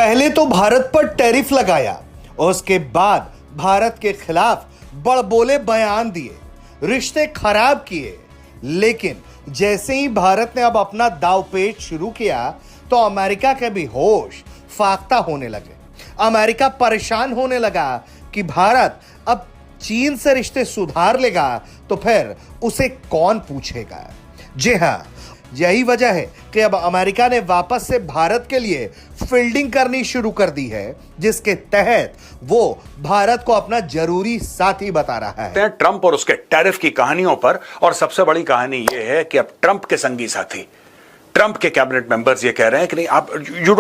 पहले तो भारत पर टैरिफ लगाया और उसके बाद भारत के खिलाफ बड़बोले बयान दिए, रिश्ते खराब किए। लेकिन जैसे ही भारत ने अब अपना दांवपेच शुरू किया तो अमेरिका के भी होश फाख्ता होने लगे। अमेरिका परेशान होने लगा कि भारत अब चीन से रिश्ते सुधार लेगा तो फिर उसे कौन पूछेगा। जी हां, यही वजह है कि अब अमेरिका ने वापस से भारत के लिए फील्डिंग करनी शुरू कर दी है, जिसके तहत वो भारत को अपना जरूरी साथी बता रहा है। ट्रंप और उसके टैरिफ की कहानियों पर, और सबसे बड़ी कहानी यह है कि अब ट्रंप के संगी साथी, ट्रंप के कैबिनेट मेंबर्स ये कह रहे हैं कि नहीं, आप यू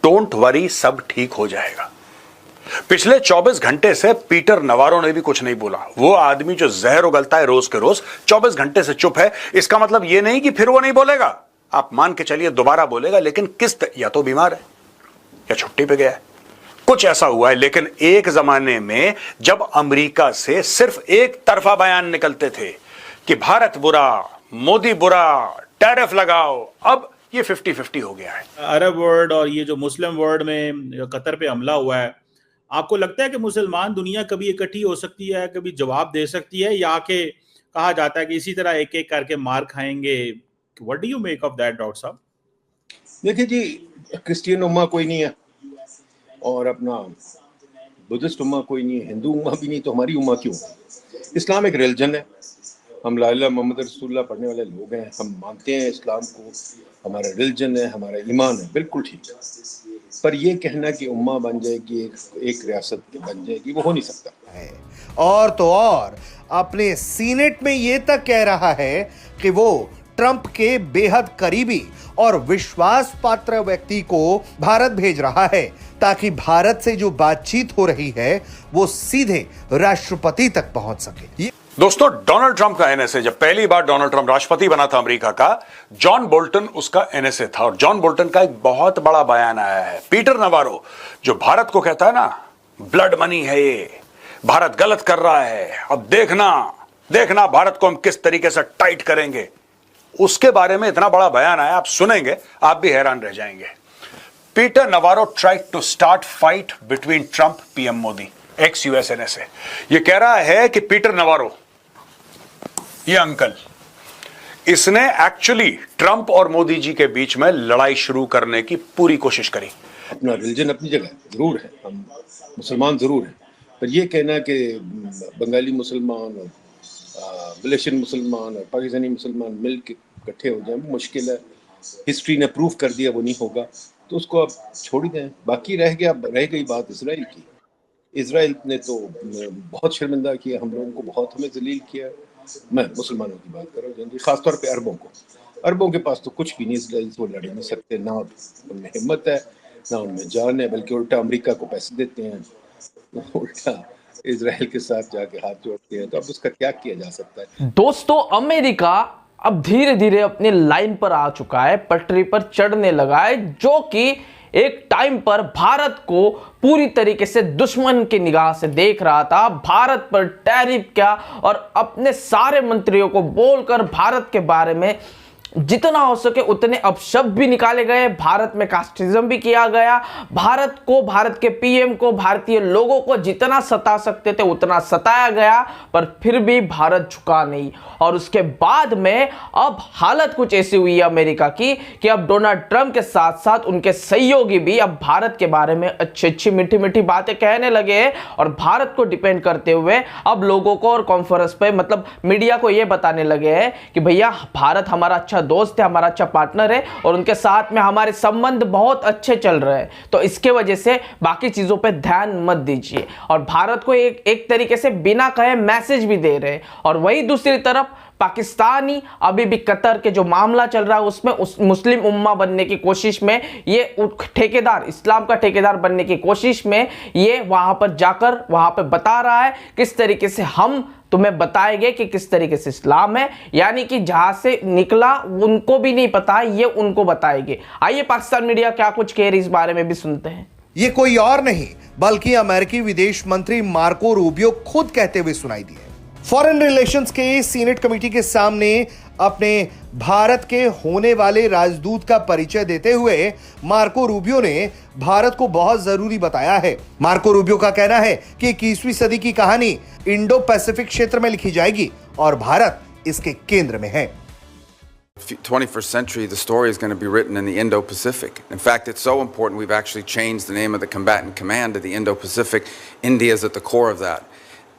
डोंट वरी, सब ठीक हो जाएगा। पिछले 24 घंटे से पीटर नवारो ने भी कुछ नहीं बोला। वो आदमी जो जहर उगलता है रोज के रोज, 24 घंटे से चुप है। इसका मतलब ये नहीं कि फिर वो नहीं बोलेगा, आप मान के चलिए दोबारा बोलेगा, लेकिन या तो बीमार है या छुट्टी पे गया है, कुछ ऐसा हुआ है। लेकिन एक जमाने में जब अमेरिका से सिर्फ एक तरफा बयान निकलते थे कि भारत बुरा, मोदी बुरा, टैरिफ लगाओ, अब ये 50-50 हो गया है। अरब वर्ल्ड और ये जो मुस्लिम वर्ल्ड में कतर पे हमला हुआ है, आपको लगता है कि मुसलमान दुनिया कभी इकट्ठी हो सकती है, कभी जवाब दे सकती है, या कि कहा जाता है कि इसी तरह एक एक करके मार खाएंगे? What do you make of that, doctor साहब? देखिए जी, क्रिश्चियन उम्मा कोई नहीं है और अपना बुद्धिस्ट उम्मा कोई नहीं है, हिंदू उम्मा भी नहीं, तो हमारी उम्मा क्यों? इस्लाम एक रिलीजन है, हम ला इलाहा मोहम्मद रसूलुल्लाह पढ़ने वाले लोग हैं, हम मानते हैं इस्लाम को, हमारा रिलीजन है, हमारा ईमान है, बिल्कुल ठीक है। पर ये कहना कि उम्मा बन जाएगी, एक रियासत बन जाएगी, वो हो नहीं सकता है। और तो और अपने सीनेट में ये तक कह रहा है कि वो ट्रंप के बेहद करीबी और विश्वास पात्र व्यक्ति को भारत भेज रहा है, ताकि भारत से जो बातचीत हो रही है वो सीधे राष्ट्रपति तक पहुंच सके। दोस्तों, डोनाल्ड ट्रंप का एनएसए, जब पहली बार डोनाल्ड ट्रंप राष्ट्रपति बना था अमेरिका का, जॉन बोल्टन उसका एनएसए था। और जॉन बोल्टन का एक बहुत बड़ा बयान आया है। पीटर नवारो जो भारत को कहता है ना, ब्लड मनी है ये, भारत गलत कर रहा है, अब देखना भारत को हम किस तरीके से टाइट करेंगे, उसके बारे में इतना बड़ा बयान आया, आप सुनेंगे आप भी हैरान रह जाएंगे। Peter Navarro tried to start fight between Trump PM Modi, ex US NSA. ये कह रहा है कि पीटर नवारो, ये अंकल, इसने एक्चुअली ट्रंप और मोदी जी के बीच में लड़ाई शुरू करने की पूरी कोशिश करी। अपना रिलीजन अपनी जगह जरूर है, हम मुसलमान जरूर हैं, पर यह कहना कि बंगाली मुसलमान और मलेशियन मुसलमान और पाकिस्तानी मुसलमान मिल के इकट्ठे हो जाए, मुश्किल है। हिस्ट्री ने प्रूव कर दिया वो नहीं होगा, तो उसको आप छोड़ ही दें। बाकी रह गई बात इसराइल की। इसराइल ने तो बहुत शर्मिंदा किया हम लोगों को, बहुत हमें जलील किया। मैं मुसलमानों की बात कर रहा हूँ, खासतौर पे अरबों के पास तो कुछ भी नहीं, इसराइल से वो लड़ नहीं सकते, ना उनमें हिम्मत है ना उनमें जान है, बल्कि उल्टा अमेरिका को पैसे देते हैं, उल्टा इसराइल के साथ जाके हाथ जोड़ते हैं। तो अब उसका क्या किया जा सकता है? दोस्तों, अमेरिका अब धीरे धीरे अपनी लाइन पर आ चुका है, पटरी पर चढ़ने लगा है, जो कि एक टाइम पर भारत को पूरी तरीके से दुश्मन की निगाह से देख रहा था। भारत पर टैरिफ क्या, और अपने सारे मंत्रियों को बोलकर भारत के बारे में जितना हो सके उतने अपशब्द भी निकाले गए, भारत में कास्टिज्म भी किया गया, भारत को, भारत के पीएम को, भारतीय लोगों को जितना सता सकते थे उतना सताया गया, पर फिर भी भारत झुका नहीं। और उसके बाद में अब हालत कुछ ऐसी हुई है अमेरिका की कि अब डोनाल्ड ट्रंप के साथ साथ उनके सहयोगी भी अब भारत के बारे में अच्छी मीठी मीठी बातें कहने लगे हैं, और भारत को डिपेंड करते हुए अब लोगों को और कॉन्फ्रेंस पे, मतलब मीडिया को यह बताने लगे हैं कि भैया भारत हमारा अच्छा दोस्त है, हमारा अच्छा पार्टनर है, और उनके साथ में हमारे संबंध बहुत अच्छे चल रहे हैं, तो इसके वजह से बाकी चीजों पे ध्यान मत दीजिए। और भारत को एक तरीके से बिना कहे मैसेज भी दे रहे हैं। और वही दूसरी तरफ पाकिस्तानी अभी भी कतर के जो मामला चल रहा है उसमें मुस्लिम उम्मा बनने की कोशिश में, ये ठेकेदार, इस्लाम का ठेकेदार बनने की कोशिश में ये वहां पर जाकर वहां पर बता रहा है किस तरीके से हम तुम्हें बताएंगे कि किस तरीके से इस्लाम है, यानी कि जहां से निकला उनको भी नहीं पता, ये उनको बताएंगे। आइए पाकिस्तान मीडिया क्या कुछ कह रही इस बारे में भी सुनते हैं। ये कोई और नहीं बल्कि अमेरिकी विदेश मंत्री मार्को रूबियो खुद कहते हुए सुनाई दिए। फॉरेन रिलेशंस के सीनेट कमेटी के सामने अपने भारत के होने वाले राजदूत का परिचय देते हुए मार्को रूबियो ने भारत को बहुत जरूरी बताया है। मार्को रूबियो का कहना है कि 21वीं सदी की कहानी इंडो पैसिफिक क्षेत्र में लिखी जाएगी और भारत इसके केंद्र में है। 21st century, the story is going to be written in the Indo-Pacific. In fact, it's so important we've actually changed the name of the combatant command to the Indo-Pacific. India is at the core of that.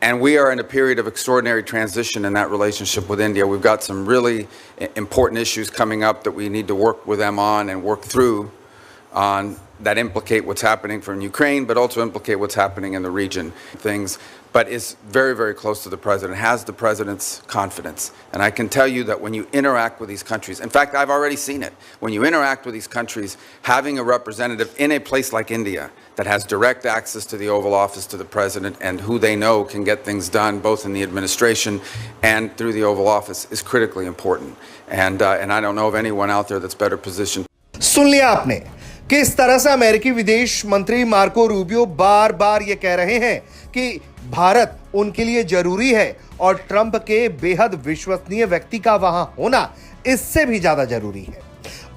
And we are in a period of extraordinary transition in that relationship with India. We've got some really important issues coming up that we need to work with them on and work through on that implicate what's happening from Ukraine, but also implicate what's happening in the region. But is very, very close to the president, has the president's confidence. And I can tell you that when you interact with these countries, in fact, I've already seen it. When you interact with these countries, having a representative in a place like India that has direct access to the Oval Office, to the president, and who they know can get things done both in the administration and through the Oval Office is critically important. And I don't know of anyone out there that's better positioned. सुन लिया आपने किस तरह से अमेरिकी विदेश मंत्री Marco Rubio बार बार ये कह रहे हैं कि भारत उनके लिए जरूरी है और ट्रंप के बेहद विश्वसनीय व्यक्ति का वहां होना इससे भी ज्यादा जरूरी है।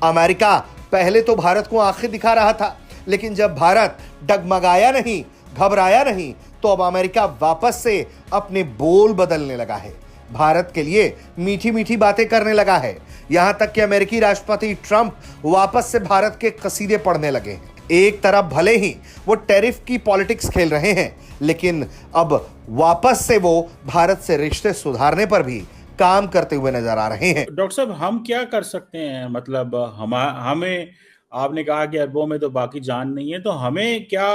अमेरिका पहले तो भारत को आंखें दिखा रहा था, लेकिन जब भारत डगमगाया नहीं, घबराया नहीं, तो अब अमेरिका वापस से अपने बोल बदलने लगा है, भारत के लिए मीठी मीठी बातें करने लगा है। यहां तक कि अमेरिकी राष्ट्रपति ट्रंप वापस से भारत के कसीदे पढ़ने लगे हैं। एक तरफ भले ही वो टैरिफ की पॉलिटिक्स खेल रहे हैं, लेकिन अब वापस से वो भारत से रिश्ते सुधारने पर भी काम करते हुए नजर आ रहे हैं। डॉक्टर साहब, हम क्या कर सकते हैं? मतलब हमें आपने कहा कि अरबों में तो बाकी जान नहीं है, तो हमें क्या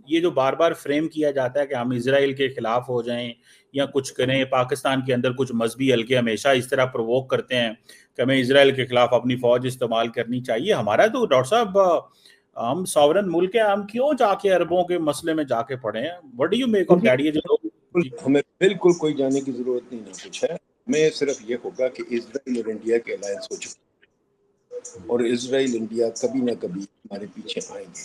ये जो बार बार फ्रेम किया जाता है कि हम इजराइल के खिलाफ हो जाएं या कुछ करें, पाकिस्तान के अंदर कुछ मजहबी हल्के हमेशा इस तरह प्रोवोक करते हैं कि हमें इजराइल के खिलाफ अपनी फौज इस्तेमाल करनी चाहिए। हमारा तो डॉक्टर साहब हम सॉवरन मुल्क है, हम क्यों जाके अरबों के मसले में जाके पड़े हैं? What do you make of that? ये जो हमें बिल्कुल कोई जाने की जरूरत नहीं, ना कुछ है। हमें सिर्फ ये होगा कि इजराइल और इंडिया के अलायंस हो चुके और इजराइल इंडिया कभी ना कभी हमारे पीछे आएंगे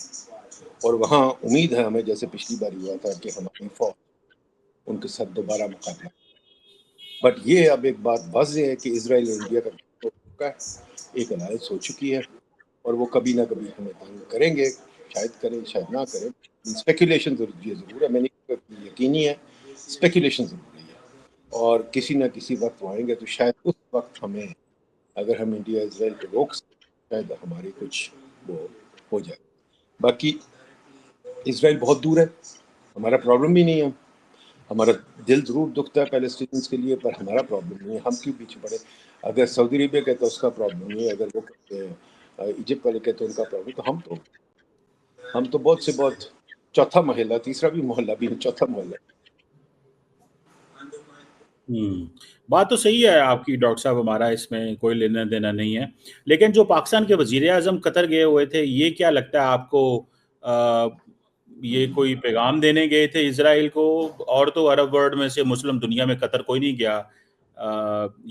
और वहाँ उम्मीद है हमें, जैसे पिछली बार हुआ था, कि हमारी फौज उनके साथ दोबारा मुकाबला। बट ये अब एक बात वाज़ेह है कि इजराइल और इंडिया का एक अलायंस हो चुकी है और वो कभी ना कभी हमें तंग करेंगे, शायद करें शायद ना करें। स्पेकुलेशन जरूर है, मैंने यकीनी है, स्पेकुलेशन जरूर है और किसी ना किसी वक्त वो आएंगे, तो शायद उस वक्त हमें, अगर हम इंडिया इजराइल को रोक सकते, शायद हमारी कुछ वो हो जाए। बाकी इजराइल बहुत दूर है, हमारा प्रॉब्लम भी नहीं है। हमारा दिल ज़रूर दुखता है पैलेस्टीनियंस के लिए, पर हमारा प्रॉब्लम नहीं है। हम क्यों पीछे पड़े? अगर सऊदी अरेबिया कहता है उसका प्रॉब्लम नहीं है, अगर वो कहते हैं इजिप्ट वाले कहते हैं उनका प्रॉब्लम, तो हम तो बहुत से बहुत चौथा मोहल्ला, तीसरा भी मोहल्ला भी, चौथा मोहल्ला। बात तो सही है आपकी डॉक्टर साहब, हमारा इसमें कोई लेना देना नहीं है। लेकिन जो पाकिस्तान के वजीर आजम कतर गए हुए थे, ये क्या लगता है आपको, ये कोई पैगाम देने गए थे इजराइल को? और तो अरब वर्ल्ड में से मुस्लिम दुनिया में कतर कोई नहीं गया,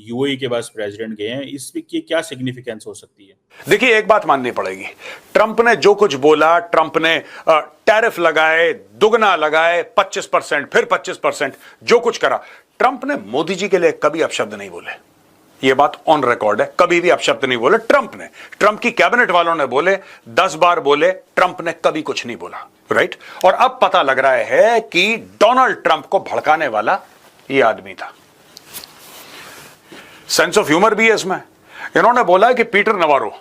यूएई के पास प्रेसिडेंट गए हैं। इसकी क्या सिग्निफिकेंस हो सकती है? देखिए, एक बात माननी पड़ेगी, ट्रंप ने जो कुछ बोला, ट्रंप ने टैरिफ लगाए, दुगना लगाए, 25%, फिर 25%, जो कुछ करा, ट्रंप ने मोदी जी के लिए कभी अपशब्द नहीं बोले। यह बात ऑन रिकॉर्ड है, कभी भी अपशब्द नहीं बोले ट्रंप ने। ट्रंप की कैबिनेट वालों ने बोले, 10 बार बोले, ट्रंप ने कभी कुछ नहीं बोला, राइट? और अब पता लग रहा है कि डोनाल्ड ट्रंप को भड़काने वाला यह आदमी था। सेंस ऑफ ह्यूमर भी है इसमें। इन्होंने बोला कि पीटर नवारो,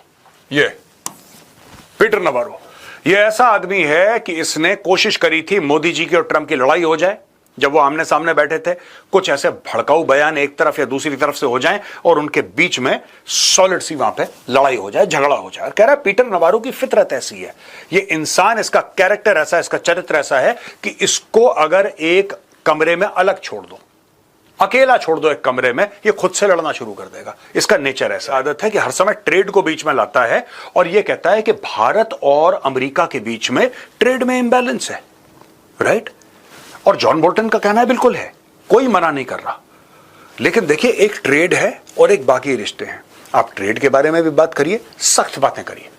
ये ऐसा आदमी है कि इसने कोशिश करी थी मोदी जी की और ट्रंप की लड़ाई हो जाए, जब वो आमने सामने बैठे थे, कुछ ऐसे भड़काऊ बयान एक तरफ या दूसरी तरफ से हो जाएं और उनके बीच में सॉलिड सी वहां पे लड़ाई हो जाए, झगड़ा हो जाए। कह रहा है पीटर नवारो की फितरत ऐसी है, ये इंसान, इसका कैरेक्टर ऐसा है, इसका चरित्र ऐसा है कि इसको अगर एक कमरे में अलग छोड़ दो, अकेला छोड़ दो एक कमरे में, ये खुद से लड़ना शुरू कर देगा। इसका नेचर ऐसा आदत है कि हर समय ट्रेड को बीच में लाता है और ये कहता है कि भारत और अमेरिका के बीच में ट्रेड में इंबैलेंस है, राइट? और जॉन बोल्टन का कहना है बिल्कुल है, कोई मना नहीं कर रहा। लेकिन देखिए, एक ट्रेड है और एक बाकी रिश्ते हैं। आप ट्रेड के बारे में भी बात करिए, सख्त बातें करिए,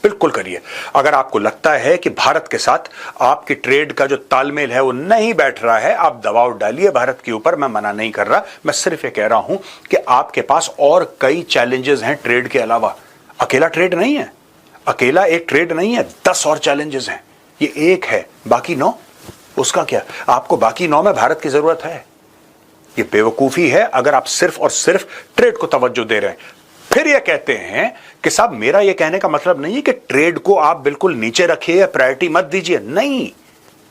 बिल्कुल करिए। अगर आपको लगता है कि भारत के साथ आपकी ट्रेड का जो तालमेल है वो नहीं बैठ रहा है, आप दबाव डालिए भारत के ऊपर, मैं मना नहीं कर रहा। मैं सिर्फ ये कह रहा हूं कि आपके पास और कई चैलेंजेस हैं ट्रेड के अलावा। अकेला ट्रेड नहीं है, अकेला एक ट्रेड नहीं है, 10 और चैलेंजेस हैं। ये एक है, बाकी 9, उसका क्या? आपको बाकी 9 में भारत की जरूरत है? ये बेवकूफी है अगर आप सिर्फ और सिर्फ ट्रेड को तवज्जो दे रहे हैं। फिर ये कहते हैं कि साहब मेरा ये कहने का मतलब नहीं है कि ट्रेड को आप बिल्कुल नीचे रखिए या प्रायोरिटी मत दीजिए, नहीं,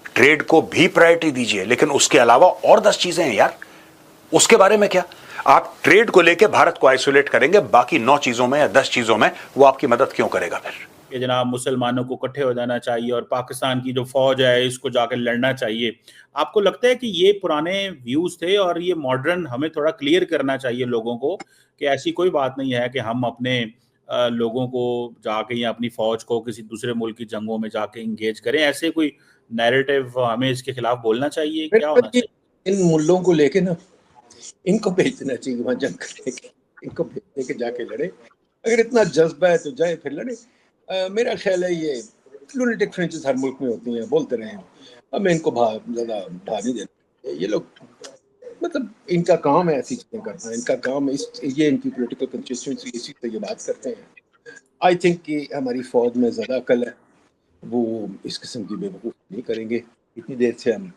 ट्रेड को भी प्रायोरिटी दीजिए, लेकिन उसके अलावा और 10 चीजें हैं यार, उसके बारे में क्या? आप ट्रेड को लेकर भारत को आइसोलेट करेंगे, बाकी 9 चीजों में या 10 चीजों में वो आपकी मदद क्यों करेगा? फिर कि जनाब मुसलमानों को इकट्ठे हो जाना चाहिए और पाकिस्तान की जो फौज है इसको जाकर लड़ना चाहिए। आपको लगता है कि ये पुराने व्यूज थे और ये मॉडर्न हमें थोड़ा क्लियर करना चाहिए लोगों को कि ऐसी कोई बात नहीं है कि हम अपने लोगों को जाके या अपनी फौज को किसी दूसरे मुल्क की जंगों में जाके इंगेज करें? ऐसे कोई नैरेटिव हमें इसके खिलाफ बोलना चाहिए? क्या होना चाहिए? इन मुल्लों को लेके ना, इनको भेज देना चाहिए वहां जंग करने, इनको भेज के जाके लड़े। अगर इतना जज्बा है तो जाए फिर लड़े। मेरा ख्याल है ये लुनेटिक फ्रेंचेस हर मुल्क में होती हैं, बोलते रहे, हमें इनको ज़्यादा भा नहीं देना। ये लोग मतलब इनका काम है ऐसी चीज़ें करना, इनका काम है ये इनकी पॉलिटिकल कंस्टिट्यूएंसी इसी से ये बात करते हैं। आई थिंक कि हमारी फौज में ज़्यादा अकल है, वो इस किस्म की बेवकूफ़ नहीं करेंगे। इतनी देर से हम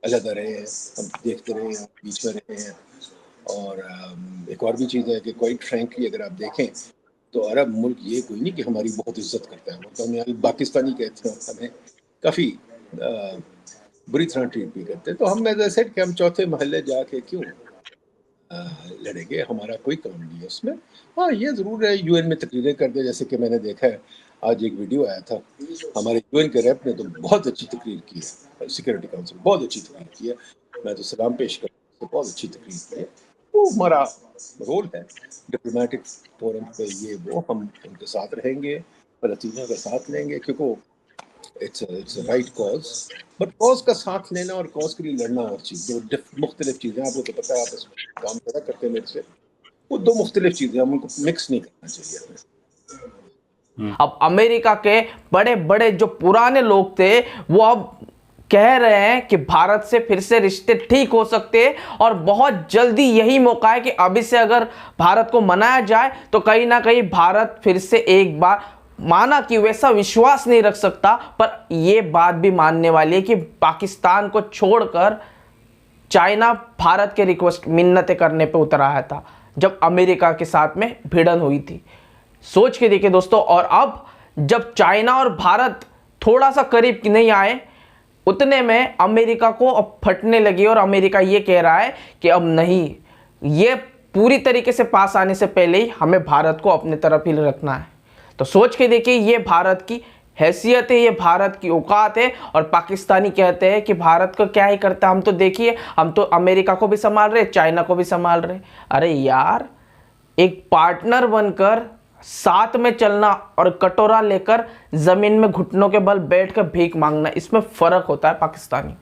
अलग रहे हैं, हम देखते रहे हैं, बीच में रहे हैं। और एक और भी चीज़ है कि क्वाइट फ्रैंकली अगर आप देखें तो अरब मुल्क ये कोई नहीं कि हमारी बहुत इज्जत करता है, वो तो हमें पाकिस्तानी कहते हैं, हमें काफ़ी बुरी तरह ट्रीट भी करते हैं। तो हम एज आई सेड कि हम चौथे महल्ले जाके क्यों लड़ेंगे, हमारा कोई काम नहीं है उसमें। हाँ, ये ज़रूर है यूएन में तकरीरें कर दे, जैसे कि मैंने देखा है आज एक वीडियो आया था, हमारे यूएन के रेप ने तो बहुत अच्छी तकरीर की है, सिक्योरिटी काउंसिल बहुत अच्छी तकरीर की है, मैं तो सलाम पेश कर, बहुत अच्छी तकरीर की है। वो हमारा रोल है डिप्लोमेटिक फोरम पे, ये वो हम उनके साथ रहेंगे, फलस्तीनियों का साथ लेंगे, क्योंकि it's right cause. But cause का साथ लेना और कॉज के लिए लड़ना और चीज़, दो मुख्तलिफ चीज़ें। आपको तो पता है, आप इसमें काम ज़्यादा करते हैं मेरे से, वो 2 मुख्तलिफ चीज़ें, हम उनको मिक्स नहीं करना चाहिए हमें। अब अमेरिका के बड़े बड़े जो पुराने लोग थे वो अब कह रहे हैं कि भारत से फिर से रिश्ते ठीक हो सकते हैं और बहुत जल्दी यही मौका है कि अभी से अगर भारत को मनाया जाए तो कहीं ना कहीं भारत फिर से एक बार, माना कि वैसा विश्वास नहीं रख सकता, पर यह बात भी मानने वाली है कि पाकिस्तान को छोड़कर चाइना भारत के रिक्वेस्ट मिन्नतें करने पे उतर आया था जब अमेरिका के साथ में भिड़न हुई थी। सोच के देखिए दोस्तों, और अब जब चाइना और भारत थोड़ा सा करीब नहीं आए, उतने में अमेरिका को अब फटने लगी और अमेरिका ये कह रहा है कि अब नहीं, ये पूरी तरीके से पास आने से पहले ही हमें भारत को अपने तरफ ही रखना है। तो सोच के देखिए, ये भारत की हैसियत है, ये भारत की औकात है। और पाकिस्तानी कहते हैं कि भारत को क्या ही करता है, हम तो देखिए, हम तो अमेरिका को भी संभाल रहे, चाइना को भी संभाल रहे। अरे यार, एक पार्टनर बनकर साथ में चलना और कटोरा लेकर जमीन में घुटनों के बल बैठकर भीख मांगना, इसमें फर्क होता है पाकिस्तानी।